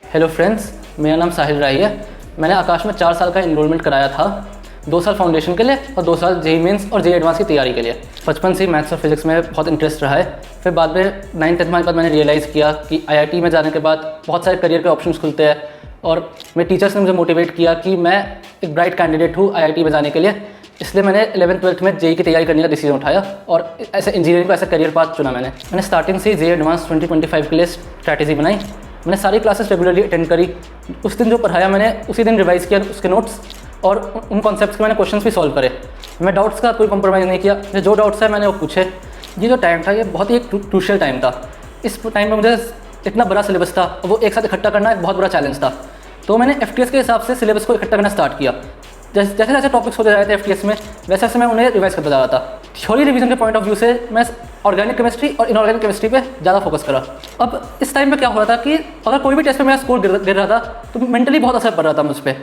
Hello friends, मेरा नाम साहिल राही है। मैंने आकाश में 4 साल का इनरोलमेंट कराया था, 2 साल फाउंडेशन के लिए और 2 साल जेईई मेंस और जेईई एडवांस की तैयारी के लिए। बचपन से ही मैथ्स और फिजिक्स में बहुत इंटरेस्ट रहा है। फिर बाद में 9th 10th के बाद मैंने रियलाइज़ किया कि आईआईटी में जाने के बाद बहुत सारे करियर के ऑप्शंस खुलते हैं और मेरे टीचर्स ने मुझे मोटिवेट किया कि मैं एक ब्राइट कैंडिडेट हूँ आईआईटी में जाने के लिए। इसलिए मैंने 11th 12th में जेईई की तैयारी करने का डिसीजन उठाया और ऐसे इंजीनियरिंग को ऐसा करियर पाथ चुना। मैंने स्टार्टिंग से जेईई एडवांस 2025 के लिए स्ट्रैटेजी बनाई। मैंने सारी क्लासेस रेगुलरली अटेंड करी। उस दिन जो पढ़ाया मैंने उसी दिन रिवाइज़ किया उसके नोट्स और उन कॉन्सेप्ट्स के मैंने क्वेश्चंस भी सॉल्व करे। मैं डाउट्स का कोई कॉम्प्रोमाइज़ नहीं किया। जो डाउट्स है मैंने वो पूछे। ये जो टाइम था ये बहुत ही एक क्रूशियल टाइम था। इस टाइम में मुझे इतना बड़ा सिलेबस था, वो एक साथ इकट्ठा करना एक बहुत बड़ा चैलेंज था। तो मैंने एफटीएस के हिसाब से सिलेबस को इकट्ठा करना स्टार्ट किया। जैसे जैसे टॉपिक्स होते जा रहे थे एफटीएस में, वैसे वैसे मैं उन्हें रिवाइज करता जा रहा था। थ्योरी रिवीजन के पॉइंट ऑफ व्यू से मैं ऑर्गेनिक केमिस्ट्री और इनऑर्गेनिक केमिस्ट्री पे ज़्यादा फोकस करा। अब इस टाइम में क्या हो रहा था कि अगर कोई भी टेस्ट में मेरा स्कोर गिर रहा था तो मेंटली बहुत असर पड़ रहा था मुझ पर।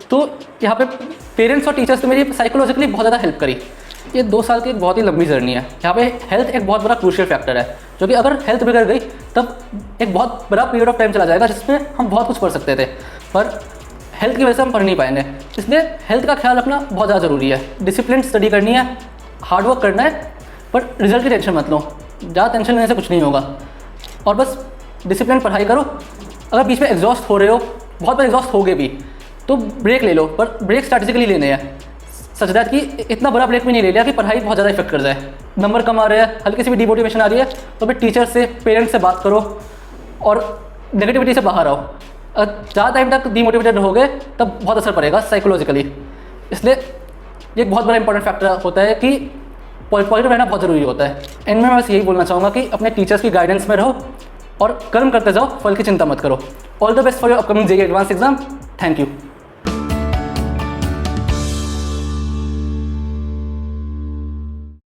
तो यहाँ पे पेरेंट्स और टीचर्स ने मेरी साइकोलॉजिकली बहुत ज़्यादा हेल्प करी। ये 2 साल की एक बहुत ही लंबी जर्नी है। यहाँ पे हेल्थ एक बहुत बड़ा क्रूशियल फैक्टर है, जो कि अगर हेल्थ बिगड़ गई तब एक बहुत बड़ा पीरियड ऑफ टाइम चला जाएगा जिसमें हम बहुत कुछ पढ़ सकते थे, पर हेल्थ की वजह से हम पढ़ नहीं पाएंगे। इसलिए हेल्थ का ख्याल रखना बहुत ज़्यादा ज़रूरी है। डिसिप्लिन स्टडी करनी है, हार्ड वर्क करना है, पर रिजल्ट की टेंशन मत लो। ज़्यादा टेंशन लेने से कुछ नहीं होगा और बस डिसिप्लिन पढ़ाई करो। अगर बीच में एग्जॉस्ट हो रहे हो, बहुत बार एग्जॉस्ट हो गए भी, तो ब्रेक ले लो, पर ब्रेक स्ट्रैटेजिकली लेने हैं। सच दैट कि इतना बड़ा ब्रेक भी नहीं ले लिया कि पढ़ाई बहुत ज़्यादा इफेक्ट कर जाए। नंबर कम आ रहे हैं, हल्की सी भी डिमोटिवेशन आ रही है, तो फिर टीचर से पेरेंट्स से बात करो और नेगेटिविटी से बाहर आओ। अगर ज़्यादा टाइम तक डीमोटिवेटेड रहोगे तब बहुत असर पड़ेगा साइकोलॉजिकली। इसलिए ये एक बहुत बड़ा इंपॉर्टेंट फैक्टर होता है कि पॉजिटिव रहना बहुत ज़रूरी होता है। एंड में मैं बस यही बोलना चाहूँगा कि अपने टीचर्स की गाइडेंस में रहो और कर्म करते जाओ, फल की चिंता मत करो। All the best for your upcoming JEE advance exam. Thank you.